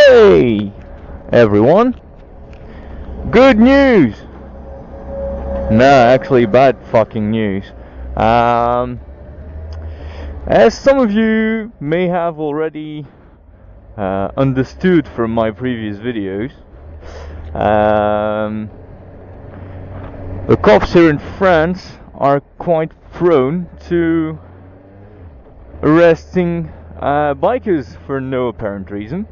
Hey, everyone. Good news. No, actually bad fucking news. Um, as some of you may have already understood from my previous videos, the cops here in France are quite prone to arresting bikers for no apparent reason.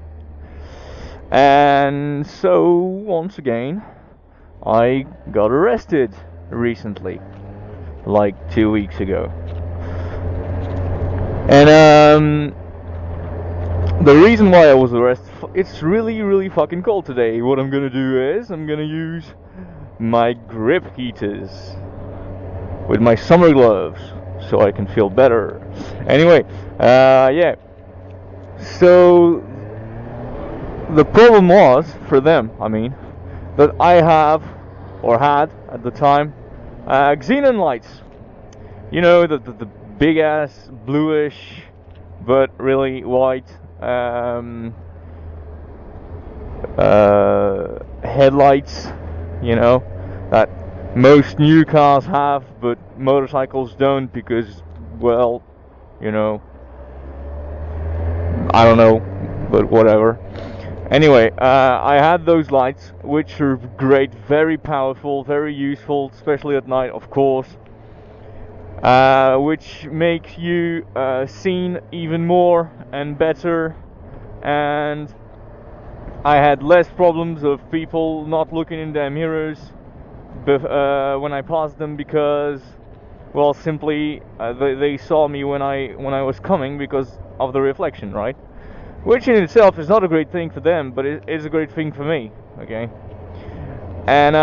And so, once again, I got arrested recently, like 2 weeks ago. And the reason why I was arrested, it's really fucking cold today. What I'm gonna do is, I'm gonna use my grip heaters with my summer gloves so I can feel better. Anyway, yeah. So, the problem was, for them, I mean, that I have, or had at the time, xenon lights. You know, the big ass bluish, but really white headlights, you know, that most new cars have, but motorcycles don't because, well, you know, I don't know, but whatever. Anyway, I had those lights, which are great, very powerful, very useful, especially at night, of course, which makes you seen even more and better, and I had less problems of people not looking in their mirrors when I passed them because, well, simply they saw me when I was coming because of the reflection, right? Which in itself is not a great thing for them, but it is a great thing for me, okay? And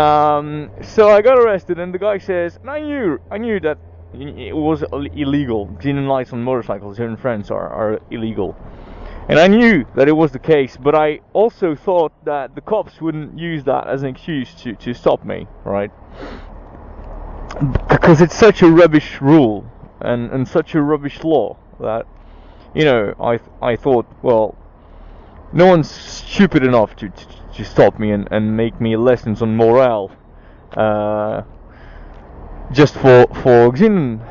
so I got arrested, and the guy says, and I knew that it was illegal. Xenon lights on motorcycles here in France are illegal. And I knew that it was the case, but I also thought that the cops wouldn't use that as an excuse to stop me, right? Because it's such a rubbish rule and such a rubbish law that, you know, I thought, well, no one's stupid enough to stop me and make me lessons on morale, just for xenon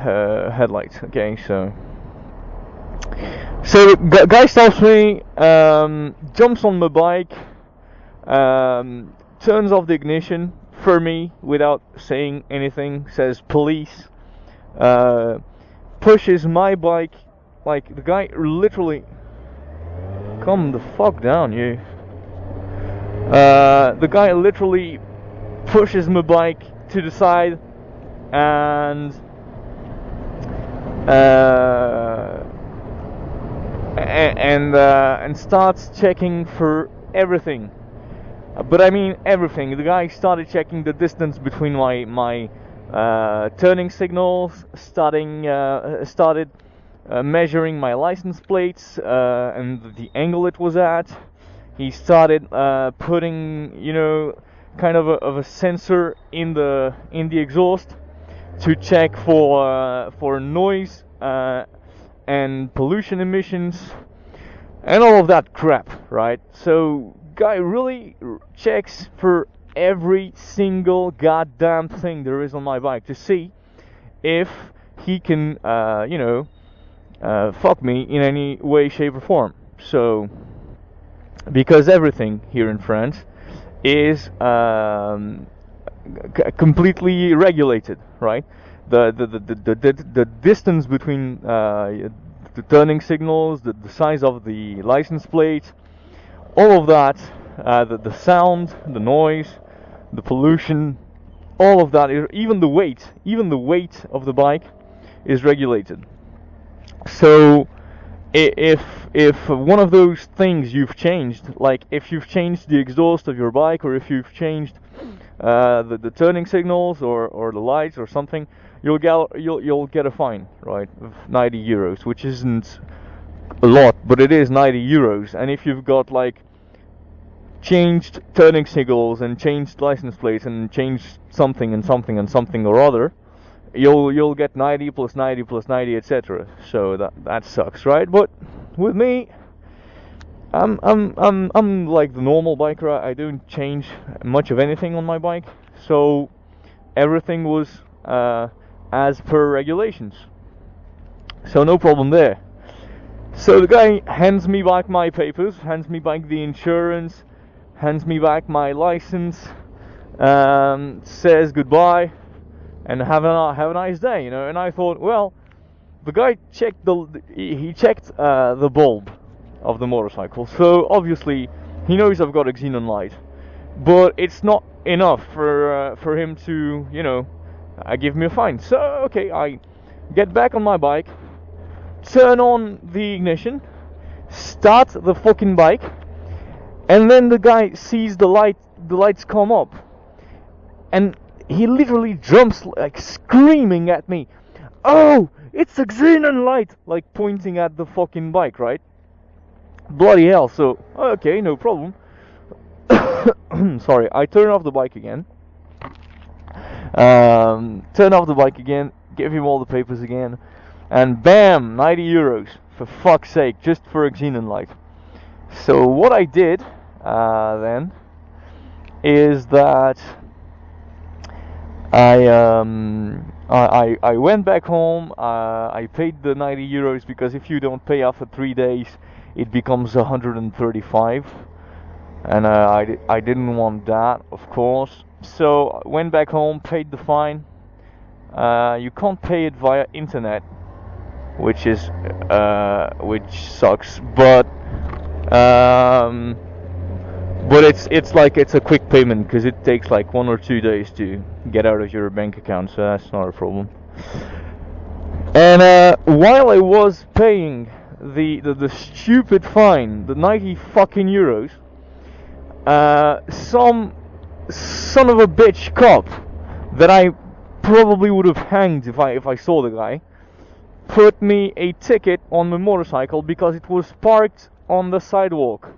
headlights. Okay, so guy stops me, jumps on my bike, turns off the ignition for me without saying anything, says police, pushes my bike. Like, the guy literally, calm the fuck down, you. The guy literally pushes my bike to the side and starts checking for everything. But I mean everything. The guy started checking the distance between my turning signals, started measuring my license plates and the angle it was at. He started putting, you know, kind of a sensor in the exhaust to check for noise and pollution emissions and all of that crap, right? So guy really checks for every single goddamn thing there is on my bike to see if he can, you know, fuck me in any way, shape, or form. So, because everything here in France is completely regulated, right? The distance between the turning signals, the size of the license plate, all of that, the sound, the noise, the pollution, all of that, even the weight of the bike is regulated. So if one of those things you've changed, like if you've changed the exhaust of your bike, or if you've changed the turning signals or the lights or something, you'll get a fine, right, of 90 euros, which isn't a lot, but it is 90 euros. And if you've got like changed turning signals and changed license plates and changed something and something and something or other, you'll get 90 plus 90 plus 90, etc. So that sucks, right? But with me, I'm like the normal biker. I don't change much of anything on my bike, so everything was as per regulations. So no problem there. So the guy hands me back my papers, hands me back the insurance, hands me back my license, says goodbye, and have a nice day, you know. And I thought, well, the guy checked he checked the bulb of the motorcycle, so obviously he knows I've got a xenon light, but it's not enough for him to, you know, give me a fine. So okay, I get back on my bike, turn on the ignition, start the fucking bike, and then the guy sees the lights come up, and he literally jumps like screaming at me, "Oh, it's a xenon light!" Like pointing at the fucking bike, right? Bloody hell! So okay, no problem. Sorry, I turn off the bike again. Turn off the bike again, give him all the papers again, and bam, 90 euros, for fuck's sake, just for a xenon light. So what I did then is that I went back home. I paid the 90 euros because if you don't pay after 3 days, it becomes 135, and I didn't want that, of course. So I went back home, paid the fine. You can't pay it via internet, which sucks, but it's a quick payment because it takes like 1 or 2 days to get out of your bank account, so that's not a problem. And while I was paying the stupid fine, the 90 fucking euros, some son of a bitch cop that I probably would have hanged if I saw the guy, put me a ticket on my motorcycle because it was parked on the sidewalk.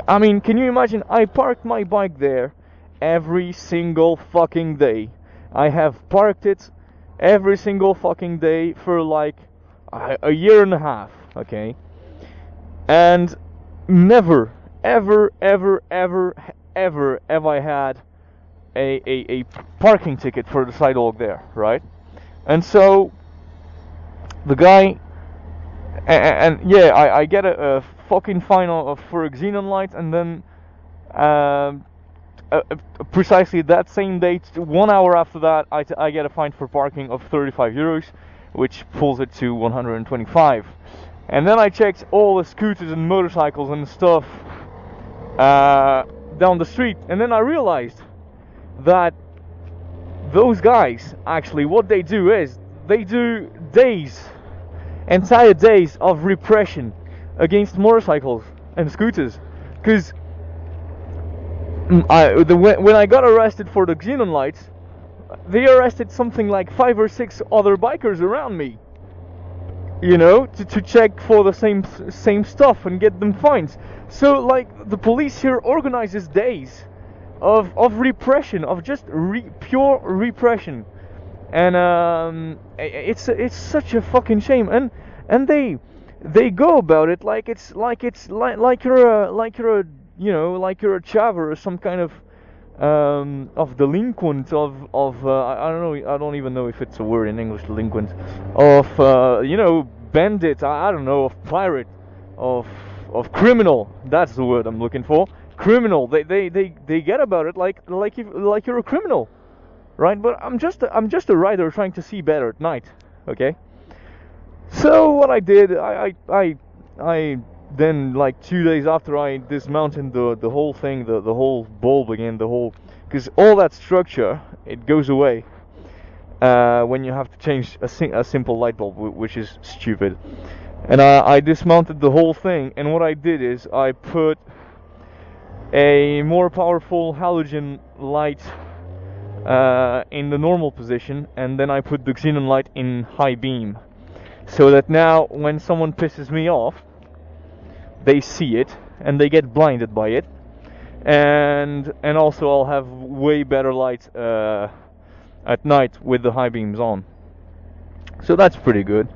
I mean, can you imagine? I parked my bike there every single fucking day. I have parked it every single fucking day for like a year and a half, okay? And never, ever have I had a parking ticket for the sidewalk there, right? And so the guy, and yeah, I get a fucking fine for a xenon light, and then precisely that same date, 1 hour after that, I get a fine for parking of 35 euros, which pulls it to 125. And then I checked all the scooters and motorcycles and stuff down the street, and then I realized that those guys, actually, what they do is they do entire days of repression against motorcycles and scooters. Because when I got arrested for the xenon lights, they arrested something like 5 or 6 other bikers around me, you know, to check for the same stuff and get them fines. So like the police here organizes days of repression, of just pure repression, and it's such a fucking shame. And they go about it like you're a you know, like you're a chaver or some kind of delinquent, I don't know, I don't even know if it's a word in English, delinquent, of you know, bandit, I don't know, of pirate, of criminal. That's the word I'm looking for. Criminal. They get about it like you're a criminal, right? But I'm just a rider trying to see better at night. Okay. So what I did, I then, like 2 days after, I dismounted the whole thing, the whole bulb again, because all that structure, it goes away when you have to change a simple light bulb, which is stupid. And I dismounted the whole thing, and what I did is I put a more powerful halogen light in the normal position, and then I put the xenon light in high beam, so that now when someone pisses me off, they see it and they get blinded by it, and also I'll have way better light at night with the high beams on. So that's pretty good.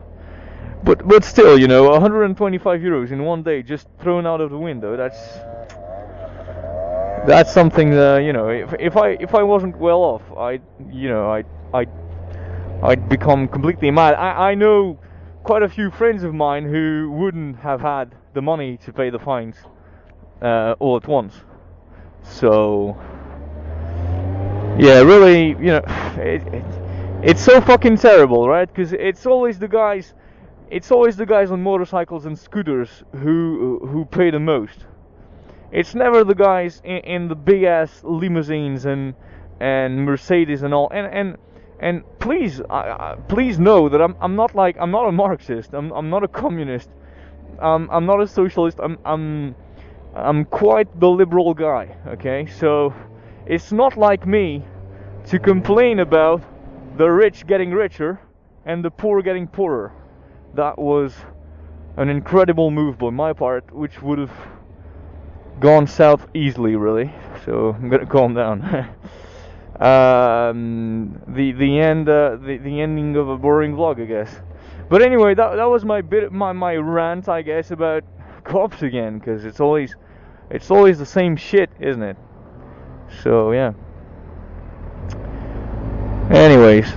But still, 125 euros in one day just thrown out of the window. That's something. If I wasn't well off, I'd become completely mad. I know quite a few friends of mine who wouldn't have had the money to pay the fines all at once. So yeah, really, it's so fucking terrible, right? Because it's always the guys on motorcycles and scooters who pay the most. It's never the guys in the big ass limousines and Mercedes and all. And please, please know that I'm not a Marxist. I'm not a communist. I'm not a socialist. I'm quite the liberal guy. Okay, so it's not like me to complain about the rich getting richer and the poor getting poorer. That was an incredible move by my part, which would have gone south easily, really. So I'm gonna calm down. The ending of a boring vlog, I guess. But anyway, that was my rant, I guess, about cops again, because it's always the same shit, isn't it? So yeah. Anyways.